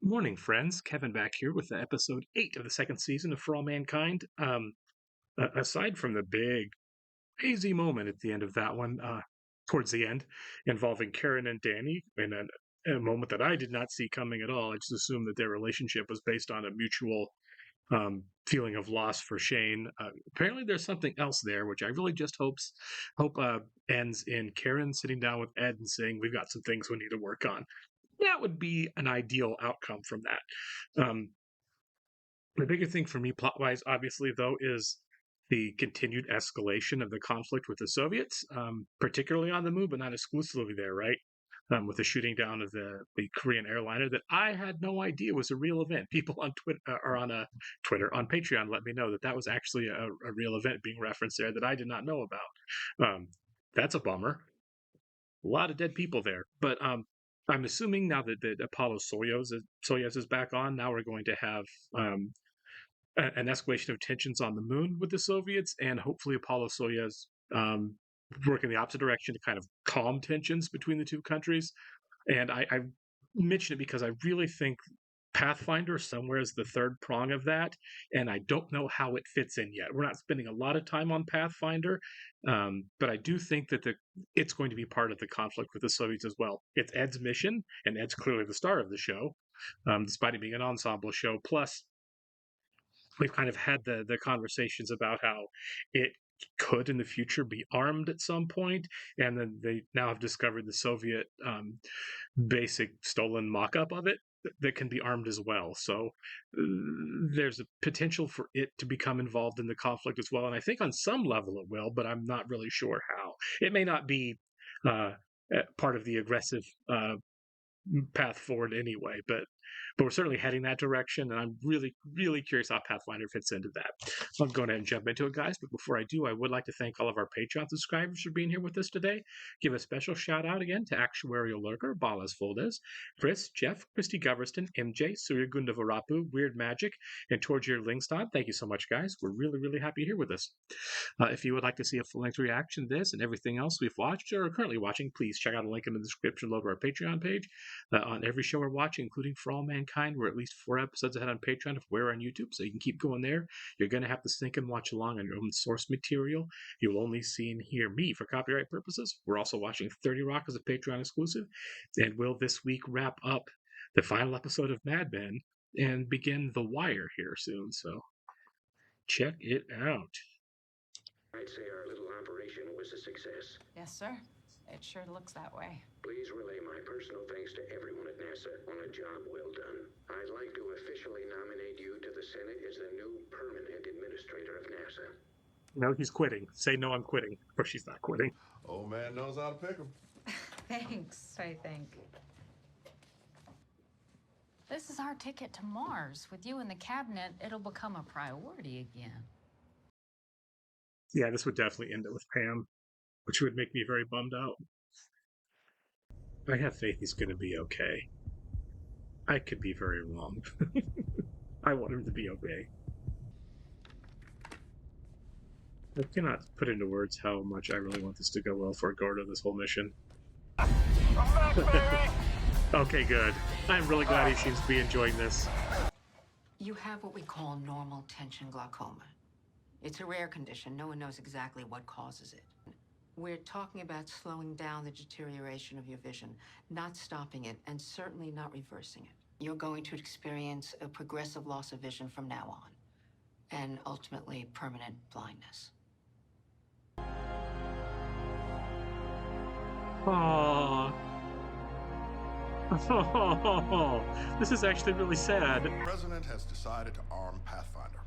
Morning, friends. Kevin back here with episode 8 of the second season of For All Mankind. Aside from the big, crazy moment at the end of that one, towards the end, involving Karen and Danny, in a moment that I did not see coming at all, I just assumed that their relationship was based on a mutual feeling of loss for Shane. Apparently, there's something else there, which I really just hope ends in Karen sitting down with Ed and saying, "We've got some things we need to work on." That would be an ideal outcome from that. The bigger thing for me, plot wise, obviously, though, is the continued escalation of the conflict with the Soviets, particularly on the moon, but not exclusively there, right? With the shooting down of the Korean airliner that I had no idea was a real event. People on Twitter or on Twitter, on Patreon, let me know that was actually a real event being referenced there that I did not know about. That's a bummer. A lot of dead people there. But I'm assuming now that Apollo Soyuz is back on, now we're going to have an escalation of tensions on the moon with the Soviets, and hopefully Apollo Soyuz work in the opposite direction to kind of calm tensions between the two countries. And I mention it because I really think Pathfinder somewhere is the third prong of that, and I don't know how it fits in yet. We're not spending a lot of time on Pathfinder, but I do think that it's going to be part of the conflict with the Soviets as well. It's Ed's mission, and Ed's clearly the star of the show, despite it being an ensemble show. Plus, we've kind of had the conversations about how it could in the future be armed at some point, and then they now have discovered the Soviet basic stolen mock-up of it that can be armed as well. So there's a potential for it to become involved in the conflict as well, and I think on some level it will, but I'm not really sure how. It may not be part of the aggressive path forward anyway, but we're certainly heading that direction, and I'm really, really curious how Pathfinder fits into that. So I'm going ahead and jump into it, guys. But before I do, I would like to thank all of our Patreon subscribers for being here with us today. Give a special shout out again to Actuarial Lurker, Balas Foldes, Chris, Jeff, Christy Goverston, MJ, Surya Gundavarapu, Weird Magic, and Torgier Lingstad. Thank you so much, guys. We're really, really happy you're here with us. If you would like to see a full-length reaction to this and everything else we've watched or are currently watching, please check out a link in the description below our Patreon page. On every show we're watching, including For All Mankind, we're at least 4 episodes ahead on Patreon if we're on YouTube, so you can keep going there. You're going to have to sync and watch along on your own source material. You'll only see and hear me for copyright purposes. We're also watching 30 Rock as a Patreon exclusive, and we'll this week wrap up the final episode of Mad Men and begin The Wire here soon, so check it out. I'd say our little operation was a success. Yes, sir. It sure looks that way. Please relay my personal thanks to everyone at NASA on a job well done. I'd like to officially nominate you to the Senate as the new permanent administrator of NASA. No, he's quitting. Say no, I'm quitting. Or she's not quitting. Old man knows how to pick 'em. Thanks, I think. This is our ticket to Mars. With you in the cabinet, it'll become a priority again. Yeah, this would definitely end it with Pam, which would make me very bummed out. I have faith he's going to be okay. I could be very wrong. I want him to be okay. I cannot put into words how much I really want this to go well for Gordo, this whole mission. Okay, good. I'm really glad he seems to be enjoying this. You have what we call normal tension glaucoma. It's a rare condition. No one knows exactly what causes it. We're talking about slowing down the deterioration of your vision, not stopping it, and certainly not reversing it. You're going to experience a progressive loss of vision from now on, and ultimately permanent blindness. Aww. Oh, this is actually really sad. The president has decided to arm Pathfinder.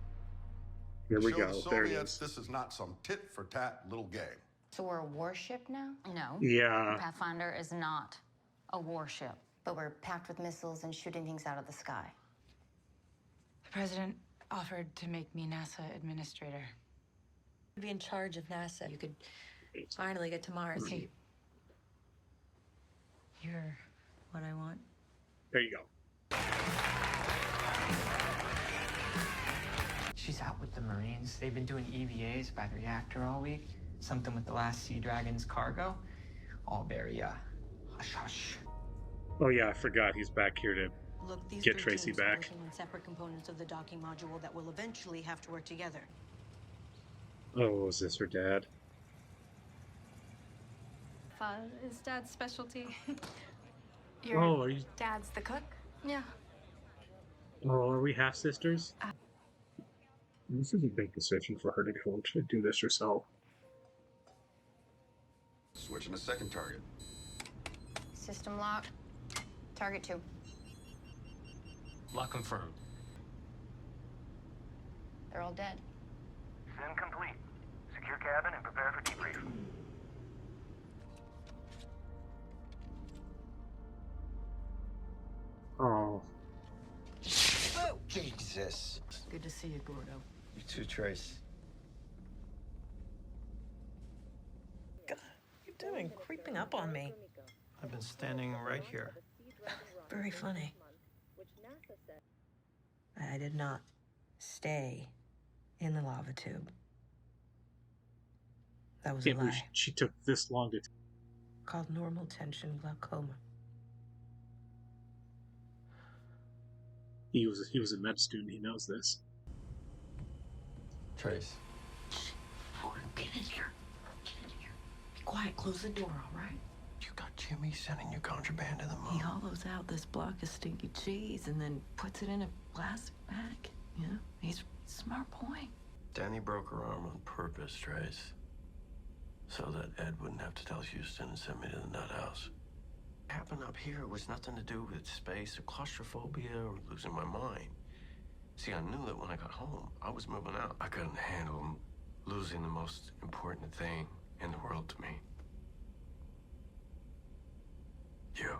Here we Show go. the There it Soviets is. this is not some tit-for-tat little game. So we're a warship now? No. Yeah. Pathfinder is not a warship. But we're packed with missiles and shooting things out of the sky. The president offered to make me NASA administrator. Be in charge of NASA. You could finally get to Mars. Hey, you're what I want. There you go. She's out with the Marines. They've been doing EVAs by the reactor all week. Something with the last Sea Dragon's cargo. All very, hush-hush. Oh yeah, I forgot he's back here to Look, these Get three Tracy teams are back. working on separate components of the docking module that will eventually have to work together. Oh, is this her dad? Is Dad's specialty. Oh, are you? Dad's the cook? Yeah. Oh, are we half sisters? This is a big decision for her to go to do this herself. Switching to second target. System lock. Target 2. Lock confirmed. They're all dead. Sim complete. Secure cabin and prepare for debrief. Oh. Oh, Jesus. Good to see you, Gordo. You too, Trace. God, what are you doing? Creeping up on me. I've been standing right here. Very funny. I did not stay in the lava tube. That was a Can't believe lie. she took this long to. Called normal tension glaucoma. He was a med student. He knows this. Trace. Gordo, get in here. Get in here. Be quiet. Close the door, all right? You got Jimmy sending you contraband to the moon. He hollows out this block of stinky cheese and then puts it in a plastic bag. You know, he's a smart boy. Danny broke her arm on purpose, Trace. So that Ed wouldn't have to tell Houston and send me to the nut house. What happened up here was nothing to do with space or claustrophobia or losing my mind. See, I knew that when I got home, I was moving out. I couldn't handle losing the most important thing in the world to me. You.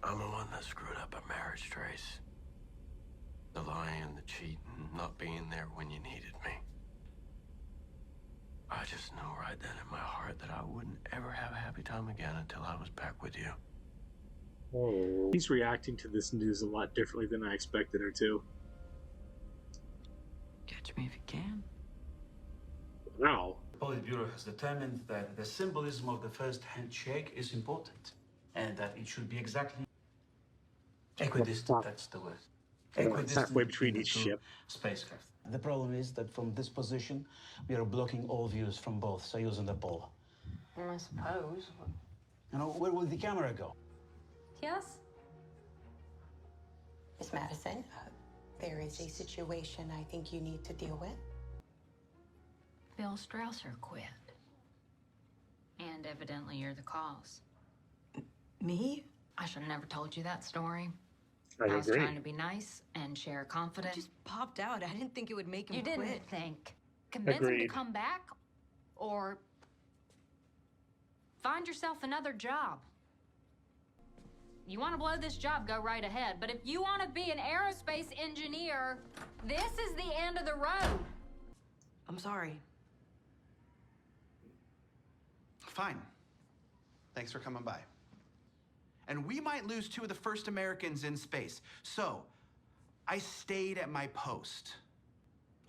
I'm the one that screwed up a marriage, Trace. The lying, the cheating, not being there when you needed me. I just knew right then in my heart that I wouldn't ever have a happy time again until I was back with you. Oh. He's reacting to this news a lot differently than I expected her to. Catch me if you can. Wow. The Politburo has determined that the symbolism of the first handshake is important, and that it should be exactly equidistant. That's the word. It's halfway between each ship. Spacecraft. The problem is that from this position, we are blocking all views from both Soyuz and Apollo. I suppose. You know, where will the camera go? Yes? Miss Madison, there is a situation I think you need to deal with. Bill Strausser quit. And evidently you're the cause. Me? I should have never told you that story. I was agree. trying to be nice and share confidence. Just popped out. I didn't think it would make him You quit. didn't think. Convince him to Agreed. come back? Or find yourself another job. You want to blow this job, go right ahead. But if you want to be an aerospace engineer, this is the end of the road. I'm sorry. Fine. Thanks for coming by. And we might lose 2 of the first Americans in space. So, I stayed at my post.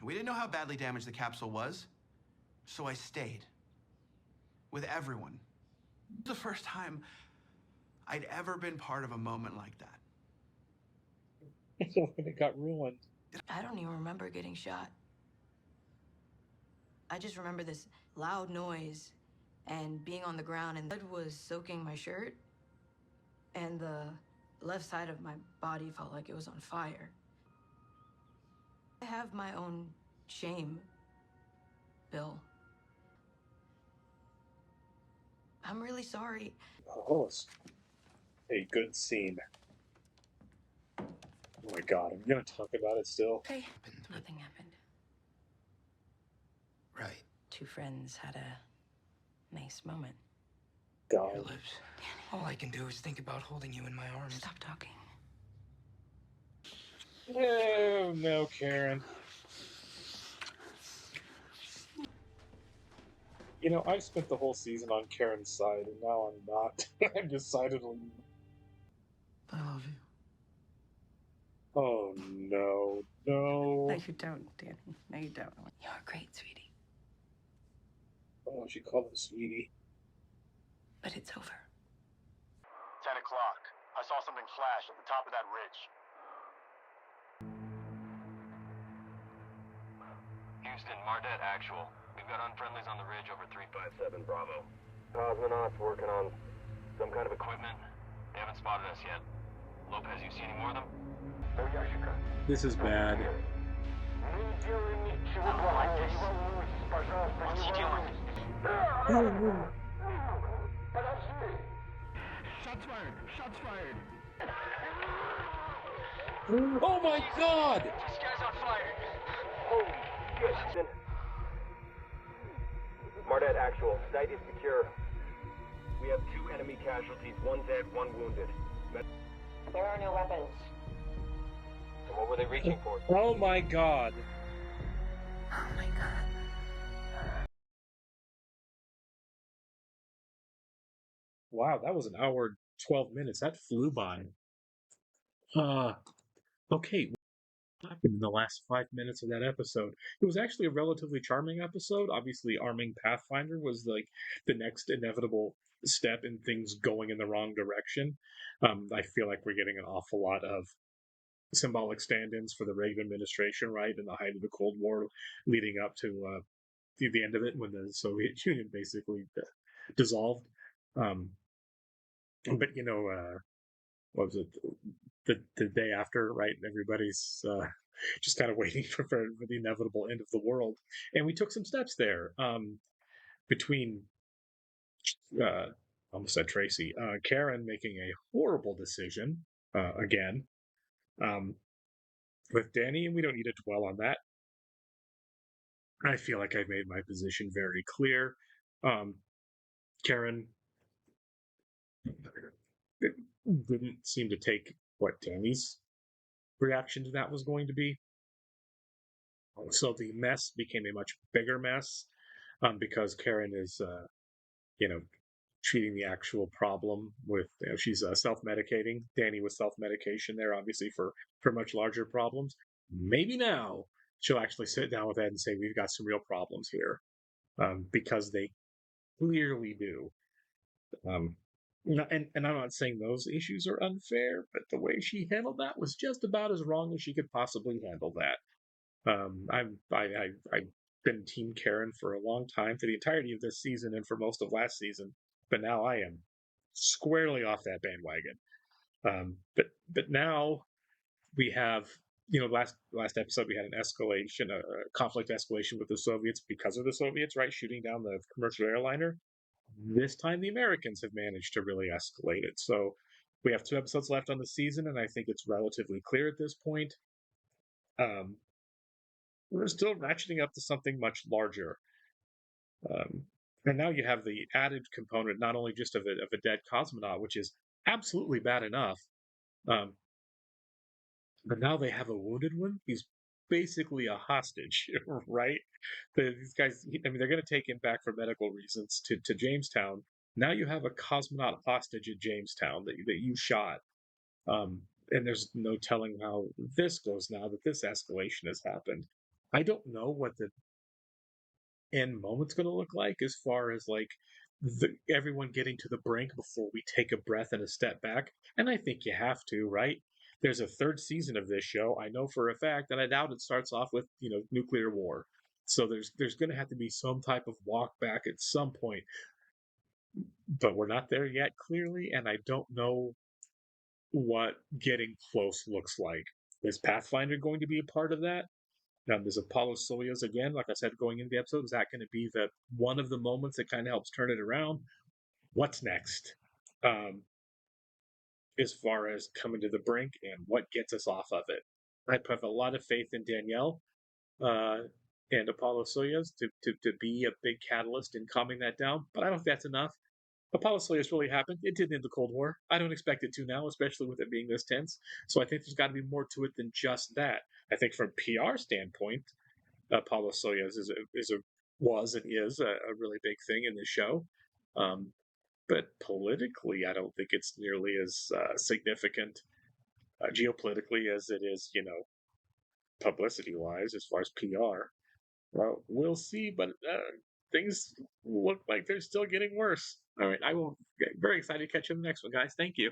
We didn't know how badly damaged the capsule was, so I stayed. With everyone. The first time I'd ever been part of a moment like that. When it got ruined. I don't even remember getting shot. I just remember this loud noise and being on the ground, and blood was soaking my shirt, and the left side of my body felt like it was on fire. I have my own shame, Bill. I'm really sorry. Oh, it's a good scene. Oh my god, I'm gonna talk about it still. Okay. Nothing happened. Right. 2 friends had a nice moment. God. Your lips. All I can do is think about holding you in my arms. Stop talking. Oh, no, Karen. You know, I've spent the whole season on Karen's side, and now I'm not. I'm decidedly. I love you. Oh, no. No. No, you don't, Danny. No, you don't. You're great, sweetie. Oh, she called him sweetie. But it's over. 10 o'clock. I saw something flash at the top of that ridge. Houston, Mardet actual. We've got unfriendlies on the ridge over 357 Bravo. Cosmonauts working on some kind of equipment. They haven't spotted us yet. Lopez, you see any more of them? This is bad. Shots fired! Shots fired! Oh my god! This guy's on fire! Holy shit! Mardet actual. Site is secure. We have 2 enemy casualties, 1 dead, 1 wounded. There are no weapons. And what were they reaching for? Oh my god. Oh my god. Wow, that was an hour and 12 minutes. That flew by. Okay. What happened in the last 5 minutes of that episode? It was actually a relatively charming episode. Obviously, arming Pathfinder was like the next inevitable step in things going in the wrong direction. I feel like we're getting an awful lot of symbolic stand-ins for the Reagan administration, right, in the height of the Cold War, leading up to the end of it when the Soviet Union basically dissolved. But you know, what was it? The day after, right? Everybody's just kind of waiting for the inevitable end of the world, and we took some steps there between. Almost said Tracy. Karen making a horrible decision again with Danny, and we don't need to dwell on that. I feel like I've made my position very clear. Karen didn't seem to take what Danny's reaction to that was going to be. So the mess became a much bigger mess because Karen is, treating the actual problem with, she's self-medicating. Danny was self-medication there, obviously, for much larger problems. Maybe now she'll actually sit down with Ed and say, we've got some real problems here, because they clearly do. And I'm not saying those issues are unfair, but the way she handled that was just about as wrong as she could possibly handle that. I've been Team Karen for a long time, for the entirety of this season and for most of last season, but now I am squarely off that bandwagon. But now we have, last episode we had an escalation, a conflict escalation with the Soviets because of the Soviets, right, shooting down the commercial airliner. This time the Americans have managed to really escalate it. So we have 2 episodes left on the season, and I think it's relatively clear at this point. We're still ratcheting up to something much larger. And now you have the added component, not only just of a dead cosmonaut, which is absolutely bad enough, but now they have a wounded one. He's basically a hostage, right? These guys, they're going to take him back for medical reasons to Jamestown. Now you have a cosmonaut hostage at Jamestown that you shot. And there's no telling how this goes now that this escalation has happened. I don't know what the end moment's going to look like as far as like everyone getting to the brink before we take a breath and a step back. And I think you have to, right? There's a 3rd season of this show. I know for a fact, and I doubt it starts off with, nuclear war. So there's going to have to be some type of walk back at some point. But we're not there yet, clearly, and I don't know what getting close looks like. Is Pathfinder going to be a part of that? There's Apollo Soyuz again, like I said, going into the episode. Is that going to be one of the moments that kind of helps turn it around? What's next? As far as coming to the brink and what gets us off of it. I have a lot of faith in Danielle and Apollo Soyuz to be a big catalyst in calming that down, but I don't think that's enough. Apollo Soyuz really happened. It didn't end the Cold War. I don't expect it to now, especially with it being this tense. So I think there's got to be more to it than just that. I think from a PR standpoint, Apollo Soyuz was and is a really big thing in this show. But politically, I don't think it's nearly as significant geopolitically as it is, publicity-wise, as far as PR. Well, we'll see, but things look like they're still getting worse. All right, I will get very excited to catch you in the next one, guys. Thank you.